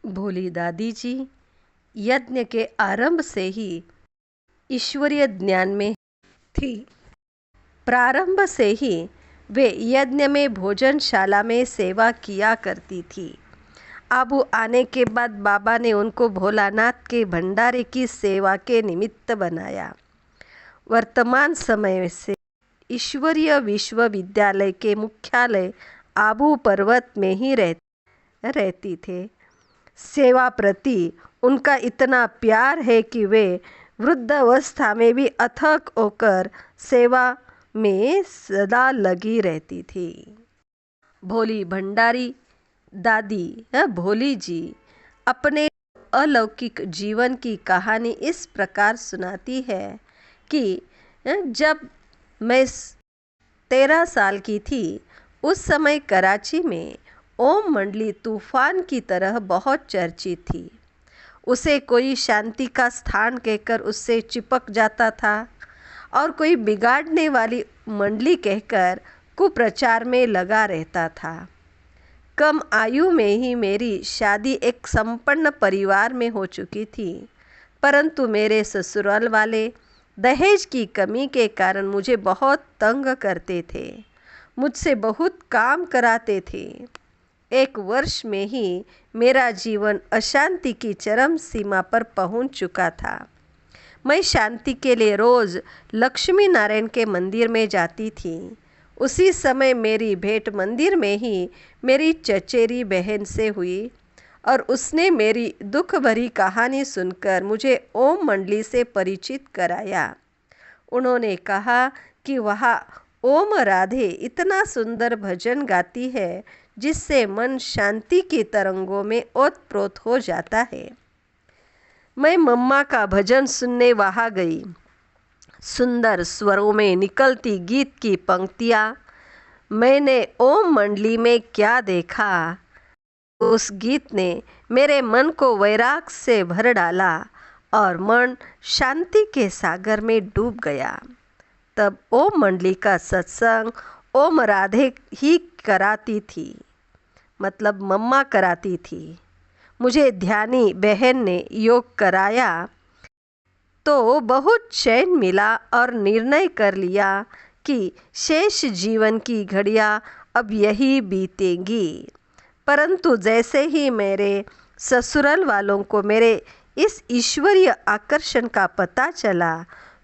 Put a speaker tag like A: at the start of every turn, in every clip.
A: भोली दादी जी यज्ञ के आरंभ से ही ईश्वरीय ज्ञान में थी। प्रारंभ से ही वे यज्ञ में भोजनशाला में सेवा किया करती थी। आबू आने के बाद बाबा ने उनको भोलानाथ के भंडारे की सेवा के निमित्त बनाया। वर्तमान समय से ईश्वरीय विश्वविद्यालय के मुख्यालय आबू पर्वत में ही रहती थे। सेवा प्रति उनका इतना प्यार है कि वे वृद्धावस्था में भी अथक होकर सेवा में सदा लगी रहती थी। भोली भंडारी दादी भोली जी अपने अलौकिक जीवन की कहानी इस प्रकार सुनाती है कि जब मैं 13 साल की थी, उस समय कराची में ओम मंडली तूफान की तरह बहुत चर्चित थी। उसे कोई शांति का स्थान कहकर उससे चिपक जाता था और कोई बिगाड़ने वाली मंडली कहकर कुप्रचार में लगा रहता था। कम आयु में ही मेरी शादी एक संपन्न परिवार में हो चुकी थी, परंतु मेरे ससुराल वाले दहेज की कमी के कारण मुझे बहुत तंग करते थे, मुझसे बहुत काम कराते थे। एक वर्ष में ही मेरा जीवन अशांति की चरम सीमा पर पहुंच चुका था। मैं शांति के लिए रोज़ लक्ष्मी नारायण के मंदिर में जाती थी। उसी समय मेरी भेंट मंदिर में ही मेरी चचेरी बहन से हुई और उसने मेरी दुख भरी कहानी सुनकर मुझे ओम मंडली से परिचित कराया। उन्होंने कहा कि वहाँ ओम राधे इतना सुंदर भजन गाती है जिससे मन शांति की तरंगों में ओतप्रोत हो जाता है। मैं मम्मा का भजन सुनने वहाँ गई। सुंदर स्वरों में निकलती गीत की पंक्तियाँ। मैंने ओम मंडली में क्या देखा, उस गीत ने मेरे मन को वैराग से भर डाला और मन शांति के सागर में डूब गया। तब ओम मंडली का सत्संग ओम राधे ही कराती थी, मतलब मम्मा कराती थी। मुझे ध्यानी बहन ने योग कराया तो बहुत चैन मिला और निर्णय कर लिया कि शेष जीवन की घड़ियां अब यही बीतेंगी। परंतु जैसे ही मेरे ससुराल वालों को मेरे इस ईश्वरीय आकर्षण का पता चला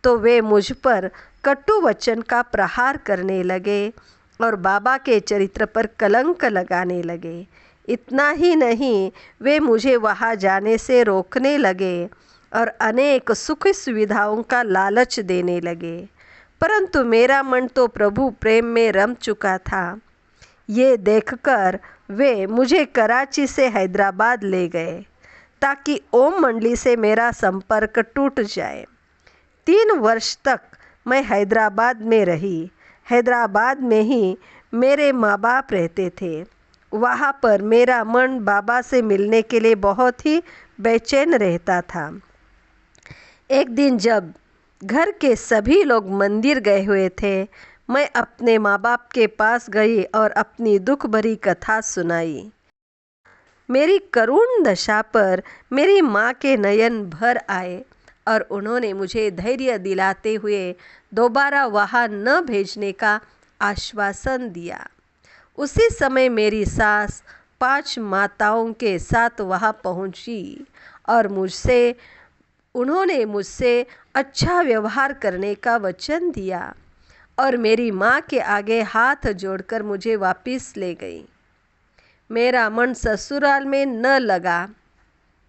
A: तो वे मुझ पर कटु वचन का प्रहार करने लगे और बाबा के चरित्र पर कलंक लगाने लगे। इतना ही नहीं, वे मुझे वहाँ जाने से रोकने लगे और अनेक सुख सुविधाओं का लालच देने लगे। परंतु मेरा मन तो प्रभु प्रेम में रम चुका था। ये देखकर वे मुझे कराची से हैदराबाद ले गए ताकि ओम मंडली से मेरा संपर्क टूट जाए। 3 वर्ष तक मैं हैदराबाद में रही। हैदराबाद में ही मेरे माँ बाप रहते थे। वहाँ पर मेरा मन बाबा से मिलने के लिए बहुत ही बेचैन रहता था। एक दिन जब घर के सभी लोग मंदिर गए हुए थे, मैं अपने माँ बाप के पास गई और अपनी दुख भरी कथा सुनाई। मेरी करुण दशा पर मेरी माँ के नयन भर आए और उन्होंने मुझे धैर्य दिलाते हुए दोबारा वहाँ न भेजने का आश्वासन दिया। उसी समय मेरी सास 5 माताओं के साथ वहाँ पहुँची और उन्होंने मुझसे अच्छा व्यवहार करने का वचन दिया और मेरी माँ के आगे हाथ जोड़कर मुझे वापस ले गई। मेरा मन ससुराल में न लगा।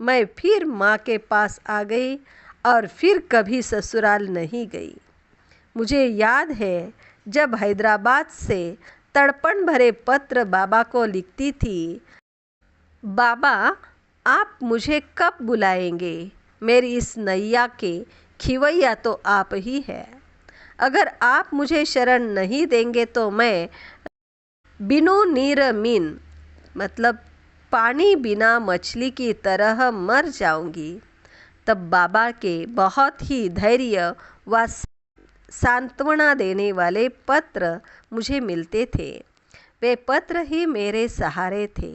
A: मैं फिर माँ के पास आ गई और फिर कभी ससुराल नहीं गई। मुझे याद है जब हैदराबाद से तड़पण भरे पत्र बाबा को लिखती थी, बाबा आप मुझे कब बुलाएंगे, मेरी इस नैया के खिवैया तो आप ही है। अगर आप मुझे शरण नहीं देंगे तो मैं बिनु नीर मीन मतलब पानी बिना मछली की तरह मर जाऊंगी। तब बाबा के बहुत ही धैर्य व सांत्वना देने वाले पत्र मुझे मिलते थे। वे पत्र ही मेरे सहारे थे।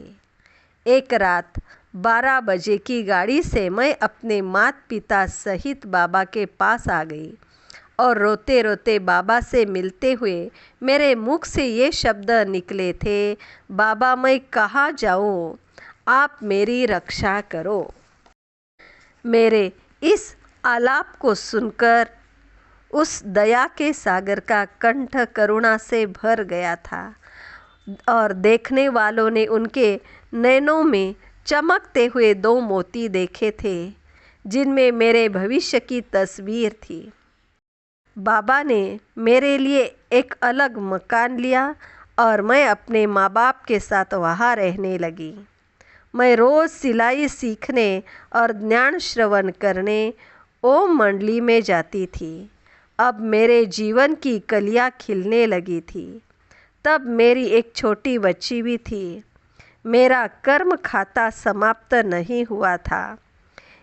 A: एक रात 12 बजे की गाड़ी से मैं अपने माता पिता सहित बाबा के पास आ गई और रोते रोते बाबा से मिलते हुए मेरे मुख से ये शब्द निकले थे, बाबा मैं कहाँ जाऊँ, आप मेरी रक्षा करो। मेरे इस आलाप को सुनकर उस दया के सागर का कंठ करुणा से भर गया था और देखने वालों ने उनके नैनों में चमकते हुए 2 मोती देखे थे जिनमें मेरे भविष्य की तस्वीर थी। बाबा ने मेरे लिए एक अलग मकान लिया और मैं अपने माँ बाप के साथ वहाँ रहने लगी। मैं रोज़ सिलाई सीखने और ज्ञान श्रवण करने ओम मंडली में जाती थी। अब मेरे जीवन की कलियाँ खिलने लगी थी। तब मेरी एक छोटी बच्ची भी थी। मेरा कर्म खाता समाप्त नहीं हुआ था।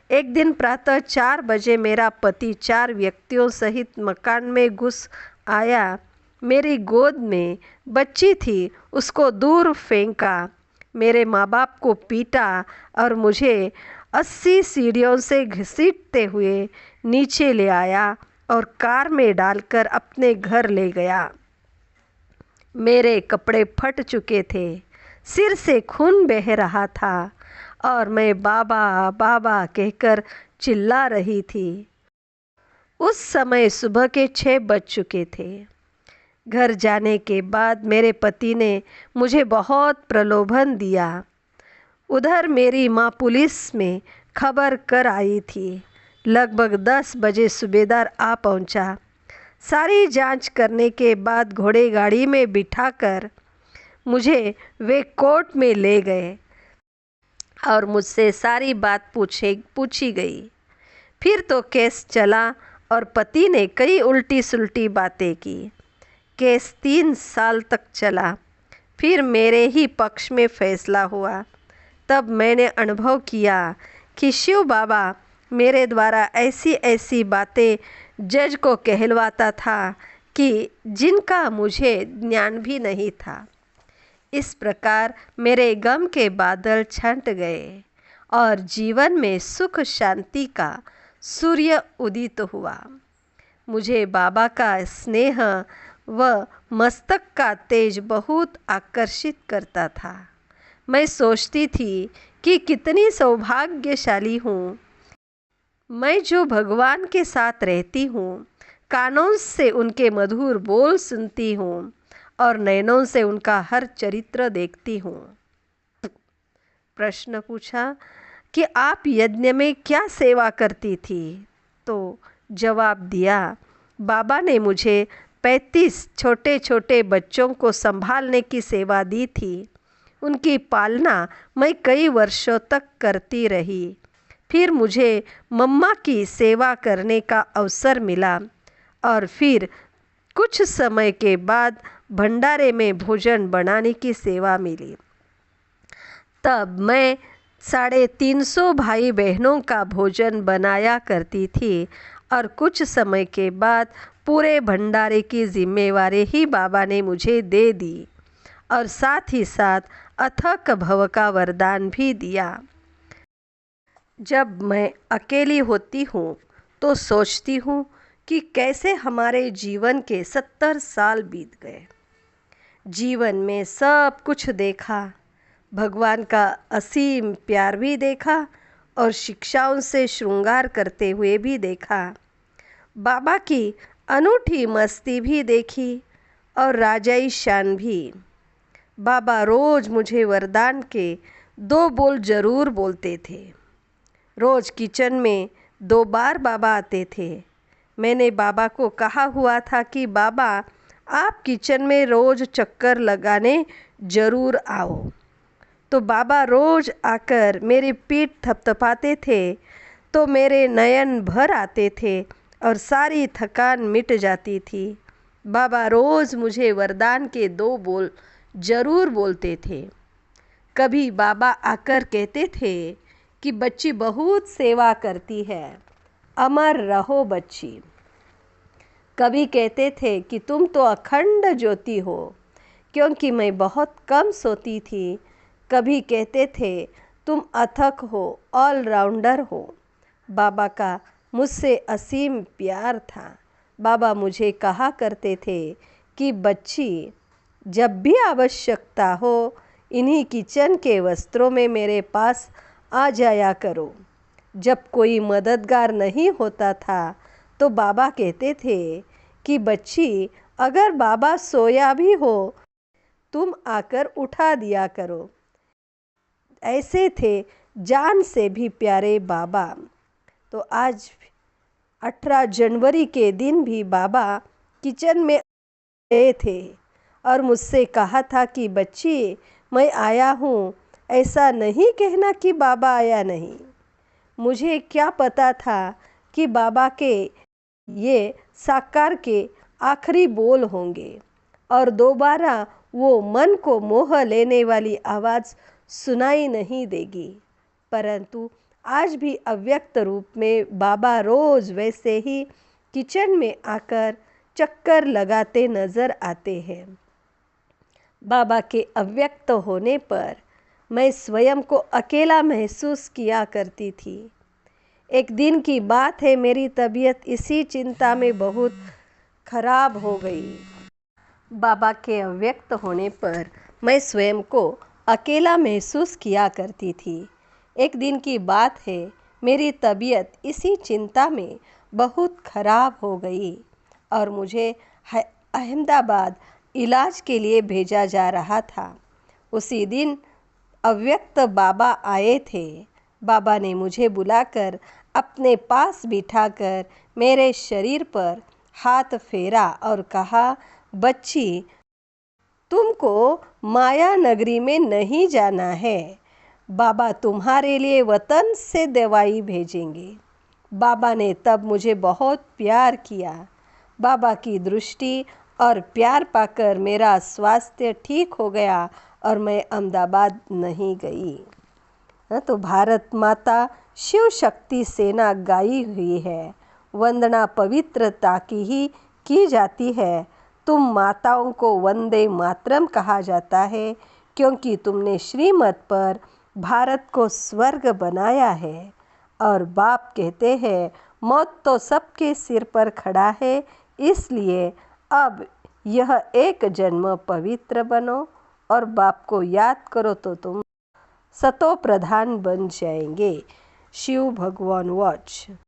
A: एक दिन प्रातः 4 बजे मेरा पति 4 व्यक्तियों सहित मकान में घुस आया। मेरी गोद में बच्ची थी, उसको दूर फेंका, मेरे माँ बाप को पीटा और मुझे 80 सीढ़ियों से घसीटते हुए नीचे ले आया और कार में डालकर अपने घर ले गया। मेरे कपड़े फट चुके थे, सिर से खून बह रहा था और मैं बाबा बाबा कहकर चिल्ला रही थी। उस समय सुबह के 6 बज चुके थे। घर जाने के बाद मेरे पति ने मुझे बहुत प्रलोभन दिया। उधर मेरी माँ पुलिस में खबर कर आई थी। लगभग 10 बजे सूबेदार आ पहुँचा। सारी जांच करने के बाद घोड़े गाड़ी में बिठाकर मुझे वे कोर्ट में ले गए और मुझसे सारी बात पूछी गई। फिर तो केस चला और पति ने कई उल्टी सुल्टी बातें की। केस 3 साल तक चला। फिर मेरे ही पक्ष में फैसला हुआ। तब मैंने अनुभव किया कि शिव बाबा मेरे द्वारा ऐसी ऐसी बातें जज को कहलवाता था कि जिनका मुझे ज्ञान भी नहीं था। इस प्रकार मेरे गम के बादल छंट गए और जीवन में सुख शांति का सूर्य उदित हुआ। मुझे बाबा का स्नेह व मस्तक का तेज बहुत आकर्षित करता था। मैं सोचती थी कि कितनी सौभाग्यशाली हूँ मैं जो भगवान के साथ रहती हूँ, कानों से उनके मधुर बोल सुनती हूँ और नैनों से उनका हर चरित्र देखती हूँ। प्रश्न पूछा कि आप यज्ञ में क्या सेवा करती थी? तो जवाब दिया, बाबा ने मुझे 35 छोटे छोटे बच्चों को संभालने की सेवा दी थी। उनकी पालना मैं कई वर्षों तक करती रही। फिर मुझे मम्मा की सेवा करने का अवसर मिला और फिर कुछ समय के बाद भंडारे में भोजन बनाने की सेवा मिली। तब मैं 350 भाई बहनों का भोजन बनाया करती थी और कुछ समय के बाद पूरे भंडारे की जिम्मेवारी ही बाबा ने मुझे दे दी और साथ ही साथ अथक भव का वरदान भी दिया। जब मैं अकेली होती हूँ तो सोचती हूँ कि कैसे हमारे जीवन के 70 साल बीत गए। जीवन में सब कुछ देखा, भगवान का असीम प्यार भी देखा और शिक्षाओं से श्रृंगार करते हुए भी देखा। बाबा की अनूठी मस्ती भी देखी और राजाई शान भी। बाबा रोज़ मुझे वरदान के 2 बोल ज़रूर बोलते थे। रोज़ किचन में 2 बार बाबा आते थे। मैंने बाबा को कहा हुआ था कि बाबा आप किचन में रोज़ चक्कर लगाने ज़रूर आओ। तो बाबा रोज़ आकर मेरी पीठ थपथपाते थे तो मेरे नयन भर आते थे और सारी थकान मिट जाती थी। बाबा रोज़ मुझे वरदान के 2 बोल ज़रूर बोलते थे। कभी बाबा आकर कहते थे कि बच्ची बहुत सेवा करती है, अमर रहो बच्ची। कभी कहते थे कि तुम तो अखंड ज्योति हो, क्योंकि मैं बहुत कम सोती थी। कभी कहते थे तुम अथक हो, ऑलराउंडर हो। बाबा का मुझसे असीम प्यार था। बाबा मुझे कहा करते थे कि बच्ची, जब भी आवश्यकता हो इन्हीं किचन के वस्त्रों में मेरे पास आ जाया करो। जब कोई मददगार नहीं होता था तो बाबा कहते थे कि बच्ची, अगर बाबा सोया भी हो तुम आकर उठा दिया करो। ऐसे थे जान से भी प्यारे बाबा। तो आज 18 जनवरी के दिन भी बाबा किचन में गए थे और मुझसे कहा था कि बच्ची, मैं आया हूँ, ऐसा नहीं कहना कि बाबा आया नहीं। मुझे क्या पता था कि बाबा के ये साकार के आखिरी बोल होंगे और दोबारा वो मन को मोह लेने वाली आवाज़ सुनाई नहीं देगी। परंतु आज भी अव्यक्त रूप में बाबा रोज़ वैसे ही किचन में आकर चक्कर लगाते नज़र आते हैं। बाबा के अव्यक्त होने पर मैं स्वयं को अकेला महसूस किया करती थी। एक दिन की बात है, मेरी तबीयत इसी चिंता में बहुत खराब हो गई। बाबा के अव्यक्त होने पर मैं स्वयं को अकेला महसूस किया करती थी। एक दिन की बात है, मेरी तबीयत इसी चिंता में बहुत खराब हो गई और मुझे अहमदाबाद इलाज के लिए भेजा जा रहा था। उसी दिन अव्यक्त बाबा आए थे। बाबा ने मुझे बुलाकर अपने पास बिठाकर मेरे शरीर पर हाथ फेरा और कहा, बच्ची, तुमको माया नगरी में नहीं जाना है। बाबा तुम्हारे लिए वतन से दवाई भेजेंगे। बाबा ने तब मुझे बहुत प्यार किया। बाबा की दृष्टि और प्यार पाकर मेरा स्वास्थ्य ठीक हो गया और मैं अहमदाबाद नहीं गई। तो भारत माता शिव शक्ति सेना गाई हुई है। वंदना पवित्रता की ही की जाती है। तुम माताओं को वंदे मातरम कहा जाता है क्योंकि तुमने श्रीमत पर भारत को स्वर्ग बनाया है। और बाप कहते हैं, मौत तो सबके सिर पर खड़ा है, इसलिए अब यह एक जन्म पवित्र बनो और बाप को याद करो तो तुम सतो प्रधान बन जाएंगे। शिव भगवान वॉच।